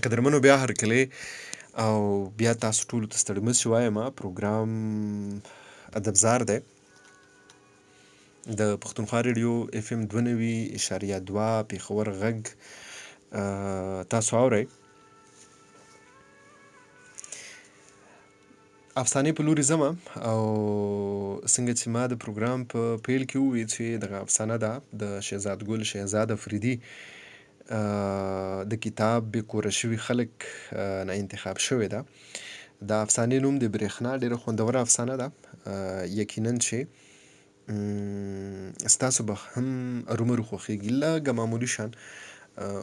قدرمنو بیا هرکلی او بیا تاسو ټولو ته ستړي مه شئ وایم. پروګرام ادبزار دی د پښتونخوا ریډیو اف ام 92.2 پېښور غږ تاسو اورئ. افسانې په لوري ځمه او څنګه چې ما د پروګرام په پیل کې وویل چې دغه افسانه ده د شهزاد ګل شهزاد افریدي د کتاب بې کوره شوي خلک نه انتخاب شوې ده. د افسانې نوم د برېښنا. ډېره خوندوره افسانه ده. یقینا چې ستاسو به هم ارومرو خوښیږي. لږه معمولي شان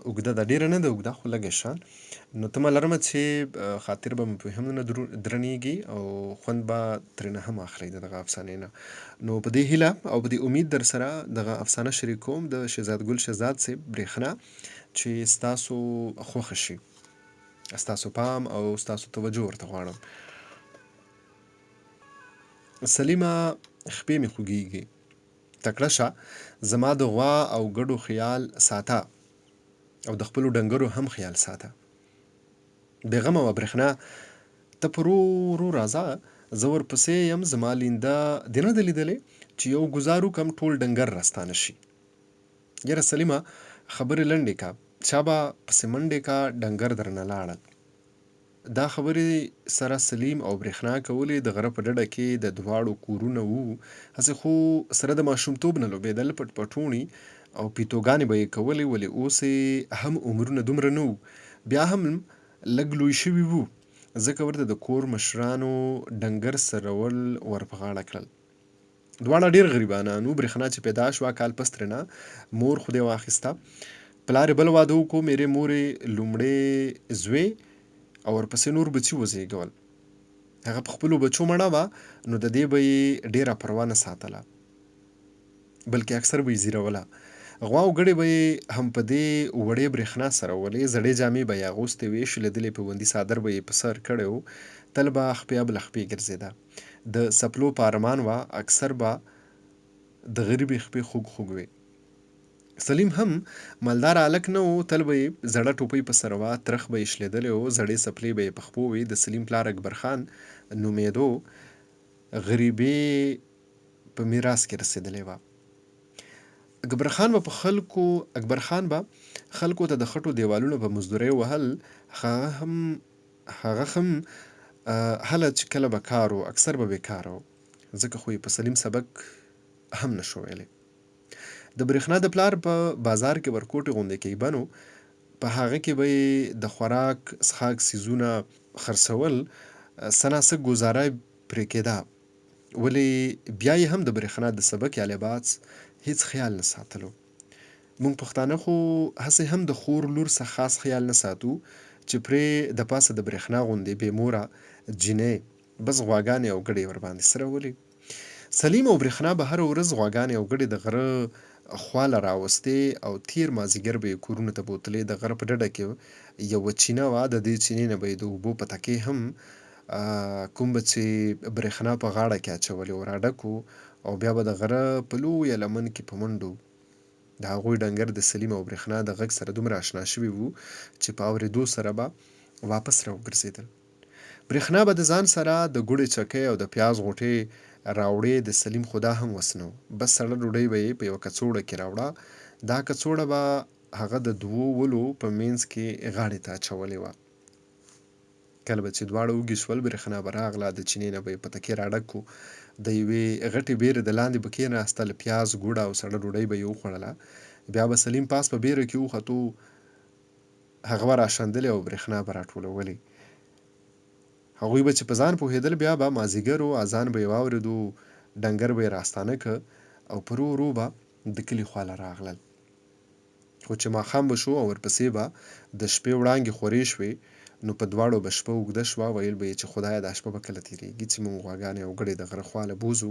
اوږده ده، ډېره نه ده اوږده خو لږه شان. نو تمه لرمه چې خاطر به مو پرې هم نه درنیږي او خوند به ترېنه هم اخلئ د دغه افسانې نه. نو په دې هیله او په دې امید در سره دغه افسانه شریکوم د شهزاد ګل شهزاد صاحب برېښنا چې ستاسو خوښه شي، ستاسو پام او ستاسو توجه ورته غواړم. سلیمه خپې مې خوږیږي، تکړه شه زما د غوا او ګډو خیال ساته او د خپلو ډنګرو هم خیال ساته. بې غمه وه برېښنا ته په ورو ورو راځه، زه ورپسې یم زما لینده دې نه ده لیدلې چې یو ګوزار وکړم ټول ډنګر راستانه شي. یاره سلیمه خبرې لنډې کا، چا به پسې منډې کا ډنګر درنه لاړل. دا خبرې سره سلیم او برېښنا کولې. د غره په ډډه کې د دواړو کورونه وو. هسې خو سره د ماشومتوب نه لوبېدل، پټ پټوڼي او پیتوګانې به یې کولې. ولې اوس هم عمرونه دومره نه وو، بیا هم لږ لوی شوي وو، ځکه ورته د کور مشرانو ډنګر سرول ور په غاړه کړل. دواړه ډېر غریبانان وو. برېښنا چې پیدا شوه کال پس ترېنه مور خدای واخیسته. پلار یې بل واده وکړو، میرې مورې لومړی زوی او ورپسې نور بچي وزېږول. هغه په خپلو بچو مړه وه، نو د دې به یې ډېره پروا نه ساتله، بلکې اکثر به یې زیروله. غوا او ګړې به یې هم په دې وړې برېښنا سرولې. زړې جامې به یې اغوستې وې، شلېدلې پیوندي څادر به یې په سر کړی و. تل به خپې ابله خپې ګرځېده. د څپلو په ارمان وه، اکثر به د غریبې خپې خوږ خوږ وې. سلیم هم مالدار هلک نه و، تل به یې زړه ټوپۍ په سر وه، ترخ به یې شلېدلی و، زړې څپلۍ به یې په خپو وې. د سلیم پلار اکبرخان نومېدو، غریبې په میراث کې رسېدلې وه. اکبرخان به خلکو ته د خټو دیوالونه په مزدورۍ وهل. هغه هم هله چې کله به کار و، اکثر به بېکاره و، ځکه خو یې په سلیم سبق هم نه شو ویلی. د برېښنا د پلار په بازار کې ورکوټې غوندې کیبن و. په هغه کې به یې د خوراک څښاک څیزونه خرڅول. څه ناڅه ګوزاره پرې کېده، ولې بیا یې هم د برېښنا د سبق یا لباس هېڅ خیال نه ساتلو. موږ پښتانه خو هسې هم د خور لور څه خاص خیال نه ساتو چې پرې د پاسه د برېښنا غوندې بې موره جینۍ بس غواګانې او ګډې ورباندې سرولې. سلیم او برېښنا به هره ورځ غواګانې او ګډې د غره خواله راوستې او تېر مازدیګر به یې کورونو ته بوتلې. د غره په ډډه کې یوه چینه وه، د دې چینې نه به یې د اوبو پتکې هم کوم به چې برېښنا په غاړه کې اچولې و راډک و، او بیا به د غره په لویه لمن کې په منډو د هغوی ډنګر د سلیم او برېښنا د غږ سره دومره اشنا شوي وو چې په اورېدو سره به واپس راوګرځېدل. برېښنا به د ځان سره د ګوړې چکۍ او د پیاز غوټې راوړې. د سلیم خو دا هم وس نه و، بس سړه ډوډۍ به یې په یوه کڅوړه کې راوړه. دا کڅوړه به هغه د دوو ولو په منځ کې غاړې ته اچولې وه. کله به چې دواړه وږي شول، برېښنا به راغله، د چینې نه به یې پتکې راډک کړو، د یوې غټې بیرې د لاندې به کېناستل، پیاز ګوړه او سړه ډوډۍ به یې وخوړله. بیا به سلیم پاس په بیره کې وختو، هغه به راشندلې او برېښنا به راټولولې. هغوی به چې په ځان پوهېدل، بیا به مازدیګر و، اذان به یې واورېدو، ډنګر به یې راستانه که او په ورو ورو به د کلي خواله راغلل. خو چې ماښام به شو او ورپسې به د شپې وړانګې خورې شوې، نو په دواړو به شپه اوږده شوه. ویل به یې چې خدایه دا شپه به کله تېرېږي چې موږ غواګانې او ګډې د غره خواله بوځو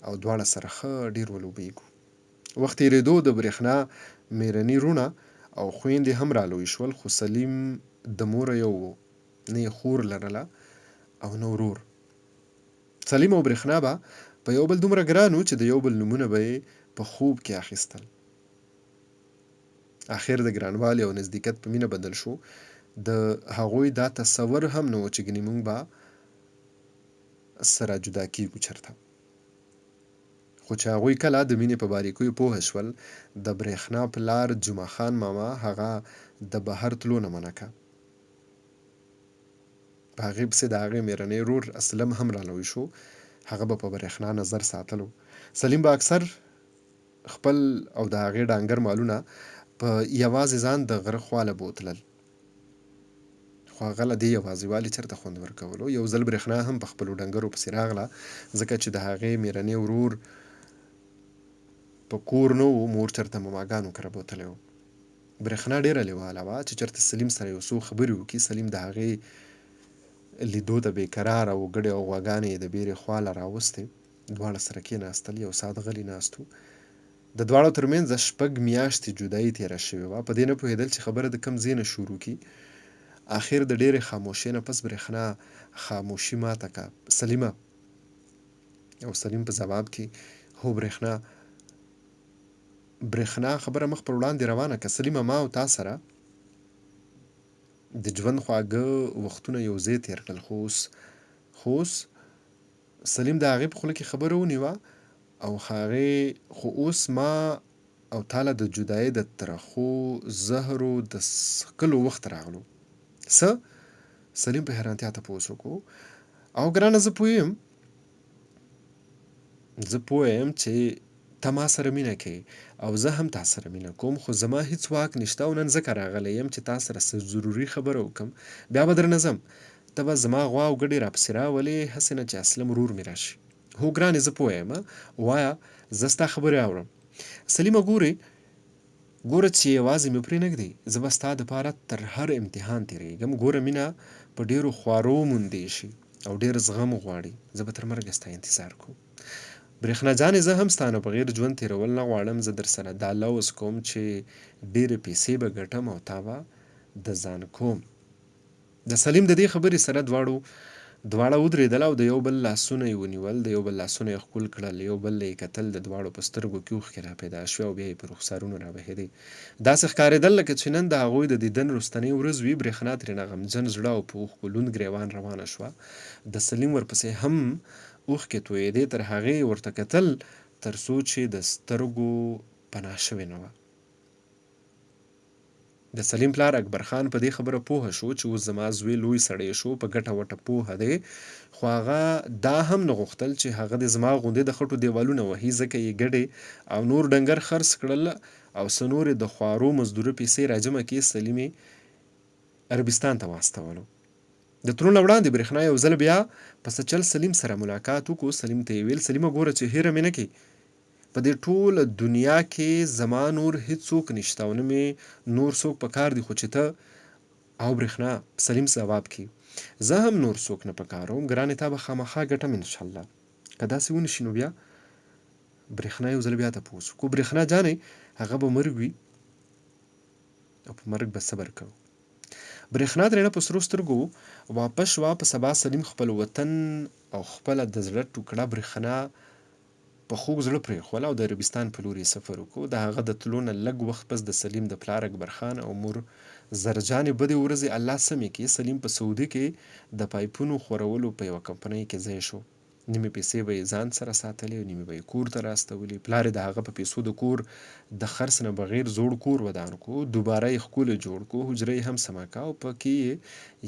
او دواړه سره ښه ډېر ولوبېږو. وخت تېرېدو د برېښنا مېرني وروڼه او خویندې هم رالوی شول، خو سلیم د موره یو و، نه یې خور لرله او نه ورور. سلیم او برېښنا به په یو بل دومره ګران وو چې د یو بل نومونه به یې په خوب کې اخیستل. اخر د ګرانوالي او نزدېکت په مینه بدل شو. د هغوی دا تصور هم نه و چې ګنې موږ به سره جدا کېږو چېرته. خو چې هغوی کله د مینې په باریکیو پوه شول، د برېښنا پلار جمعه خان ماما هغه د بهر تلو نه منع کړه. په هغې پسې د هغې مېرنی ورور اسلم هم رالوی شو. هغه به په برېښنا نظر ساتلو. سلیم به اکثر خپل او د هغې ډانګر مالونه په یوازې ځان د غره خواله بوتلل. خو هغه له دې یوازېوالي چېرته خوند ورکولو. یو ځل برېښنا هم په خپلو ډنګرو پسې راغله، ځکه چې د هغې مېرنی ورور په کور نه و، مور چېرته ماماګانو کره بوتلی و. برېښنا ډېره لیواله وه چې چېرته سلیم سره یو څو خبرې وکړي. سلیم د هغې لیدو ته بېقراره و. ګډې او غواګانې یې د بیرې خواله راوستې. دواړه سره کېناستل، یو ساعت غلي ناست وو. د دواړو ترمنځ 6 میاشتې جدایي تېره شوې وه. په دې نه پوهېدل چې خبره د کوم ځای نه شروع کړي. اخر د ډېرې خاموشۍ نه پس برېښنا خاموشي ماته کړه. سلیمه. او سلیم په ځواب کې هو برېښنا خبره مخ پر وړاندې روانه کړه. سلیمه، ما او تا سره د ژوند خواږه وختونه یو ځای تېر کړل، خو اوس سلیم د هغې په خوله کې خبره ونیوه او خو اوس ما او تا له د جدایۍ د ترخو زهرو د څښلو وخت راغلو. څه؟ سلیم په حیرانتیا تپوس وکړو. او ګرانه زه پوه یم چې ته ما سره مینه کوې او زه هم تا سره مینه کوم، خو زما هیڅ واک نشته او نن ځکه راغلی یم چې تا سره څه ضروري خبره وکړم. بیا به درنه ځم. ته به زما غوا او ګډې راپسې راولې، هسې نه چې اسلم ورور مې راشي. هو ګرانې زه پوه یم. وایه، زه ستا خبرې اورم. سلیمه ګوره چې یوازې مې پرېنږدې. زه به ستا دپاره تر هر امتحان تېرېږم. ګوره مینه په ډېرو خوارو موندی شي او ډېر زغم غواړي. زه به تر مرګه ستا انتظار کوم. برېښنا جانې، زه هم ستا نه بغیر ژوند تېرول نه غواړم. زه در سره دا لوز کوم چې ډېرې پیسې به ګټم او تا به د ځان کوم. د سلیم د دې خبرې سره دواړه ودرېدل او د یو بل لاسونه یې ونیول. د یو بل لاسونه یې ښکل کړل، یو بل له یې کتل. د دواړو په سترګو کې اوښکې را پیدا شوې او بیا یې په رخسارونو رابهېدې. داسې ښکارېدل لکه چې نن د هغوی د دیدن وروستنۍ ورځ وي. برېښنا ترېنه غمجن زړه او په اوښکو لوند ګرېوان روانه شوه. د سلیم ورپسې هم اوښکې تویېدې. تر هغې یې ورته کتل تر څو چې د سترګو پناه شوې نه وه. د سلیم پلار اکبرخان په دې خبره پوه شو چې اوس زما زوی لوی سړی شو، په ګټه وټه پوهه دی. خو هغه دا هم نه غوښتل چې هغه د زما غوندې د خټو دیوالونه وهي. ځکه یې ګډې او نور ډنګر خرڅ کړل او څه نورې د خوارو مزدوره پیسې راجمع کړې. سلیم یې عربستان ته واستولو. د تلو نه وړاندې برېښنا یو ځل بیا په څه چل سلیم سره ملاقات وکړو. سلیم ته یې ویل: سلیمه ګوره چې هېره مې نه کړې. په دې ټوله دنیا کې زما نور هیڅوک نشته او نه مې نور څوک په کار دي، خو چې ته او برېښنا. سلیم ځواب کې: زه هم نور څوک نه په کار وم ګرانې، تا به خامخا ګټم انشاءالله. که داسې ونشي نو بیا؟ برېښنا یو ځل بیا تپوس وکړو. برېښنا جانې، هغه به مرګ وي او په مرګ به صبر کوو. برېښنا ترېنه په سرو سترګو واپس شوه. په سبا سلیم خپل وطن او خپله د زړه ټوکړه برېښنا په خوږ زړه پرېښوله او د عربستان په لور یې سفر وکړو. د هغه د تلو نه لږ وخت پس د سلیم د پلار اکبرخان او مور زرجانې بدې ورځې الله سمې کړې. سلیم په سعودي کې د پایپونو خورولو په یوه کمپنۍ کې ځای شو. نیمې پیسې به یې ځان سره ساتلې او نیمې به یې کور ته راستولې. پلار یې د هغه په پیسو د کور د خرڅ نه بغیر زوړ کور ودان کړو. دوباره یې ښکلی جوړ کړو. حجره یې هم سمه کړه او پکې یې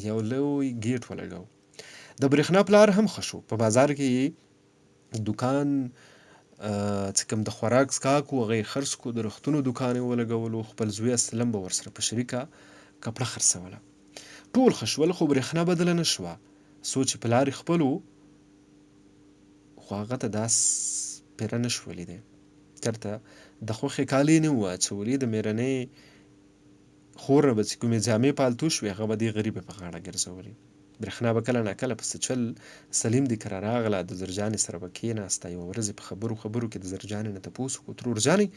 یو لوی ګېټ ولګاوه. د برېښنا پلار هم ښه شو. په بازار کې یې دوکان چې کوم د خوراک څښاک و هغه یې خرڅ کړو. د روغتونو دوکان یې ولګولو. خپل زوی اسلم به ورسره په شریکه کپړه خرڅوله. ټول ښه شول، خو برېښنا بدله نه شوه. څو چې پلار یې خپل و، خو هغه ته دا سپېره نه شو لیدی. چېرته د خوښې کالي نه وو اچولي. د مېرنۍ خور نه به چې کومې جامې پالتو شوې، هغه به دې غریبې په غاړه ګرځولې. برېښنا به کله ناکله په څه چل سلیم دې کره راغله. د زرجانې سره به کېناسته. یوه ورځ په خبرو کې د زرجانې نه تپوس وکړو: ترور جانې،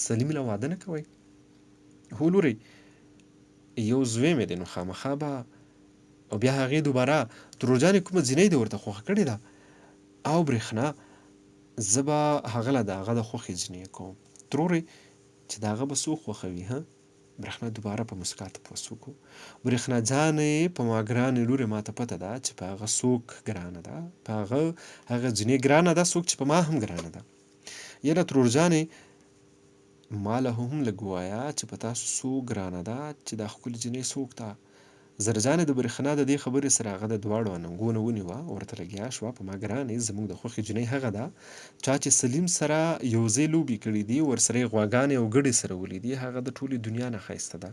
سلیم له واده نه کوئ؟ هو لورې، یو زوی مې دی نو خامخا به. او بیا هغې دوباره: ترور جانې، کومه جینۍ دې ورته خوښه کړې ده؟ او برېښنا، زه به هغه له د هغه د خوښې جینۍ کوم. ترورې، چې د هغه به څوک خوښوي؟ برېښنا دوباره په موسکا تپوس وکړو. برېښنا جانې په ما ګرانې لورې ماته پته ده چې په هغه څوک ګرانه ده، په هغه جینۍ ګرانه ده څوک چې په ما هم ګرانه ده. یاره ترور جانې ما له هم لږ ووایه چې په تاسو څوک ګرانه ده چې دا ښکلې جینۍ څوک ده. زرجانې د برېښنا د دې خبرې سره هغه د دواړو اننګونه ونیوه، ورته لګیا شوه په ما ګرانې زموږ د خوښې جینۍ هغه ده چا چې سلیم سره یو ځای لوبې کړي دي، ورسره یې غواګانې او ګډې سره ولیدي، هغه د ټولې دنیا نه ښایسته ده.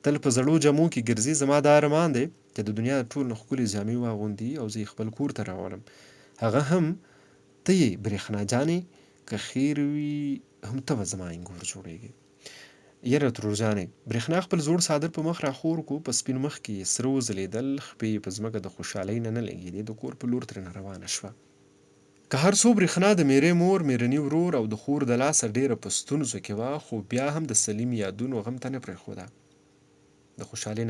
تل په زړو جامو کې ګرځي، زما دا ارمان دی چې د دنیا د ټولو نه ښکلې جامې واغوندي او زه یې خپل کور ته راولم. هغه هم ته یې برېښنا جانې، که خیر وي هم ته به زما انګور جوړېږې. یره ترور جانې برېښنا خپل زوړ څادر په مخ راخور کو، په سپین مخ کې یې سره وځلېدل، خپې یې په ځمکه د خوشحالۍ نه لګېدې، د کور په لور ترېنه روانه شوه. که هر څو برېښنا د میرې مور، میرني ورور او د خور د لاسه ډېره په ستونزو کې وه، خو بیا هم د سلیم یادونو غم ته نه پرېښوده. د خوشحالۍ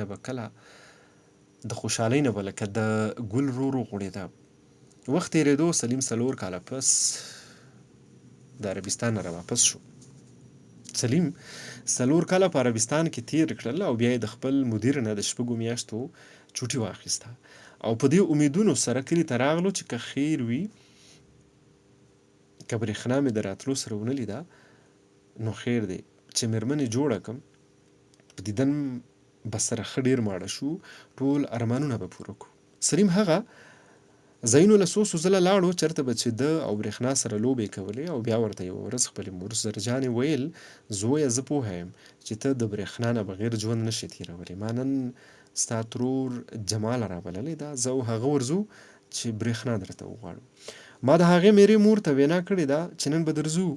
نه به لکه د ګل ورو غوړېده. وخت تېرېدو، سلیم 4 کاله پس د عربستان نه راواپس شو. سلیم 4 کاله په عربستان کې تیر کړل او بیا یې د خپل مدیر نه د 6 میاشتو چوټي واخیسته او په دې امیدونو سره کلي ته راغلو چې که خیر وي، که برېښنا مې د راتلو سره ونه لیده نو خیر دی چې مېرمن یې جوړه کړم، په دیدن به سره ښه ډېر ماړه شو، ټول ارمانونه به پوره کړو. سلیم هغه ځایونو له څو ځله لاړو چېرته به چې ده او برېښنا سره لوبې کولې او بیا ورته یوه ورځ خپلې مور زرجانې ویل زویه زه پوهه یم چې ته د برېښنا نه بغیر ژوند نشې تېرولی. ما نن ستا ترور جمال رابللی ده، زه او هغه ورځو چې برېښنا درته وغواړو. ما د هغې میرې مور ته وینا کړې ده چې نن به درځو.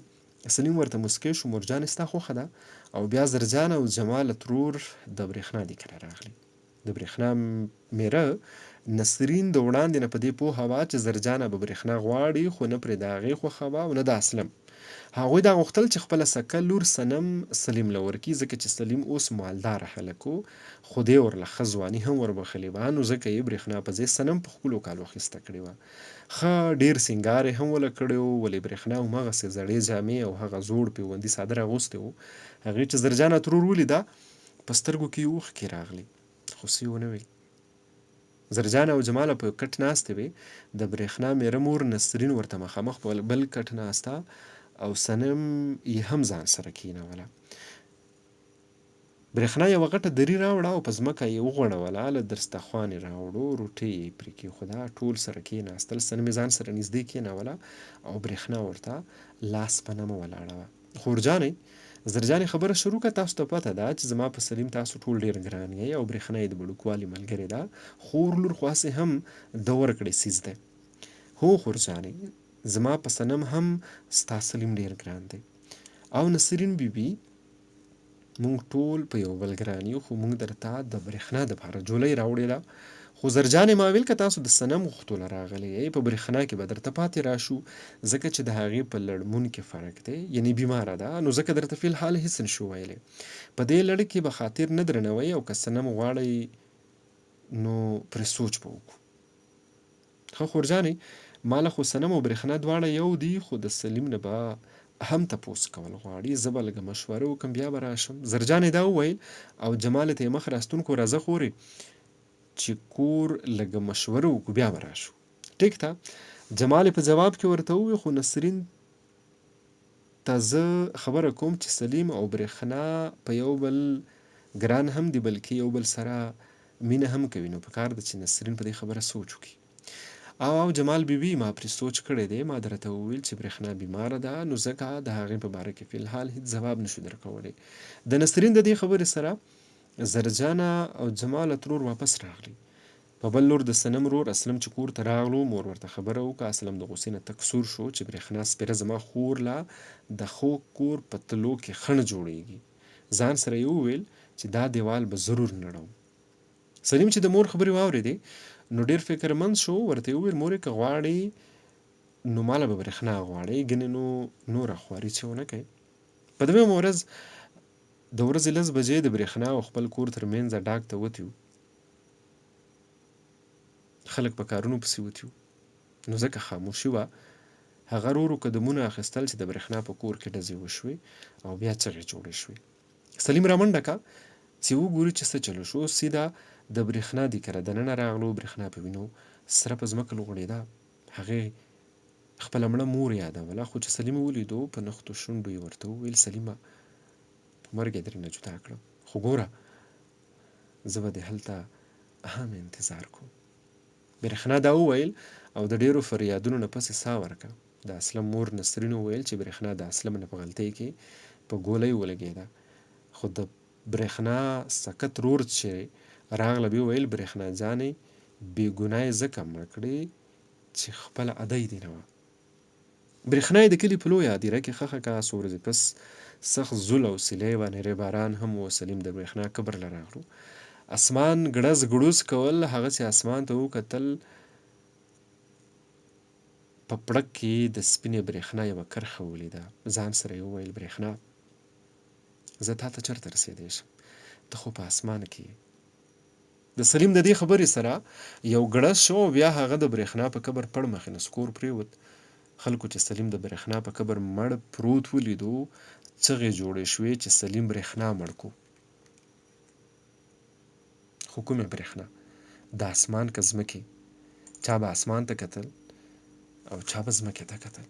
سلیم ورته موسکی شو، مورجانې ستا خوښه ده؟ او بیا زرجان او جمال ترور د برېښنا دې کره راغلي. د برېښنا میره نسرین د وړاندې نه په دې پوهه وه چې زرجانه به برېښنا غواړي، خو نه پرې د هغې خوښه وه او نه د اسلم. هغوی دا غوښتل چې خپله سکه لور صنم سلیم له ورکړي، ځکه چې سلیم اوس مالداره هلک و، خو دې ورله ښه ځواني هم وربښلې وه، نو ځکه یې برېښنا په ځای صنم په ښکلو کالو اخیسته کړې وه. ښه ډېر سینګار یې هم وله کړی و، ولې برېښنا همغسې زړې جامې او هغه زوړ پیوندي څادر اغوستی و. هغې چې زرجانه ترور ولیده په سترګو کې یې اوښکې راغلې، خو څه یې ونه ویل. زرجانه او جماله په کټ ناستې وې، د برېښنا میره مور نسرین ورته مخامخ په بل کټ ناسته او صنم یې هم ځان سره کېنوله. برېښنا یوه غټه دري راوړه او په ځمکه یې وغوړوله، له دسترخوان یې راوړو، روټۍ یې پرې کېښوده، ټول سره کېناستل، صنم یې ځان سره نږدې کېنوله او برېښنا ورته لاس په نمه ولاړه وه. خورجانې زرجانې خبره شروع کړه، تاسو ته پته ده چې زما په سلیم تاسو ټول ډېر ګران یئ او برېښنا یې د بړوکوالي ملګرې ده، خور لور خو هسې هم د ورکړې څیز دی. هو خورجانې زما په صنم هم ستا سلیم ډېر ګران دی او نسرین بیبي مونږ ټول په یو بل ګران یو، خو مونږ درته د برېښنا دپاره جولۍ راوړې ده. خو زرجانې ما ویل که تاسو د صنم غوښتلو راغلي یئ په برېښنا کې به درته پاتې راشو، ځکه چې د هغې په لړمون کې فرق دی، یعنې بیماره ده، نو ځکه درته فی الحال هېڅ نشو ویلی. په دې لړ کې به خاطر نه درنوئ او که صنم غواړئ نو پرې سوچ به وکړو. ښه خورجانې ما له خو صنم او برېښنا دواړه یو دي، خو د سلیم نه به هم تپوس کول غواړي، زه به لږه مشوره وکړم بیا به راشم. زرجانې دا وویل او جمال ته یې مخ راستون کړو، راځه خورې چې کور لږه مشوره وکړو بیا به راشو. ټیک ده. جمال په جواب کې ورته وویل خو نسرین ته زه خبره کوم چې سلیم او برېښنا په یو بل ګران هم دي، بلکې یو بل سره مینه هم کوي، نو پکار ده چې نسرین په دې خبره سوچ وکړي. او جمال بیبي ما پرې سوچ کړی دی، ما درته وویل چې برېښنا بیماره ده، نو ځکه د هغې په باره کې فی الحال هېڅ ځواب نشو درکولی. د نسرین د دې خبرې سره زرجانه او جمال ترور واپس راغلی. په بل لور د صنم ورور اسلم چې کور ته راغلو، مور ورته خبره وکړه. اسلم د غوسې نه تک سور شو چې برېښنا سپېره زما خور له د ښو کور په تلو کې خڼ جوړېږي. ځان سره یې وویل چې دا دیوال به ضرور نړوم. سلیم چې د مور خبرې واورېدې نو ډېر فکرمند شو، ورته یې وویل مورې که غواړې نو ماله به برېښنا غواړې، ګنې نو نوره خواري چې ونه کوې. په دویمه ورځ د ورځې 10 بجې د برېښنا او خپل کور تر منځه ډاګ ته وتي وو. خلک په کارونو پسې وتي وو، نو ځکه خاموشي وه. هغه ورو ورو قدمونه اخیستل چې د برېښنا په کور کې ډزې وشوې او بیا چغې جوړې شوې. سلیم رامنډه کا چې وګوري چې څه چلو شو. سیده د برېښنا دې کره دننه راغلو، برېښنا په وینو سره په ځمکه لوغړېده. هغې خپله مړه مور یادوله، خو چې سلیم ولیدو په نختو شونډو یې ورته وویل سلیمه په مرګ یې درنه جدا کړم، خو ګوره زه به دې هلته هم انتظار کوم. برېښنا دا وویل او د ډېرو فریادونو نه پسې ساه ورکړه. د اسلم مور نسرین وویل چې برېښنا د اسلم نه په غلطۍ کې په ګولۍ ولګېده. خو د برېښنا سکت رور چې راغله بیا وویل برېښنا جانې بې ګناه یې ځکه مړه کړې چې خپله ادی دې نه وه. برېښنا یې د کلي په لویه هدیره کې ښخه کړه. څو ورځې پس سخت زول او سیلی وه، نری باران هم و. سلیم د برېښنا قبر له راغلو. اسمان ګړز ګړوز کول. هغه چې اسمان ته وکتل په پړک کې د سپینې برېښنا یوه کرښه ولیده. ځان سره یې وویل برېښنا زه تا ته چېرته رسېدی شم، ته خو په اسمان کې یې. د سلیم د دې خبرې سره یو ګړز شو او بیا هغه د برېښنا په قبر پړ مخې نسکور پرېوت. خلکو چې سلیم د برېښنا په قبر مړ پروت ولیدو چغې جوړې شوې چې سلیم برېښنا مړ کو. خو کومې برېښنا؟ د اسمان که ځمکې؟ چا به اسمان ته کتل او چا به ځمکې ته کتل.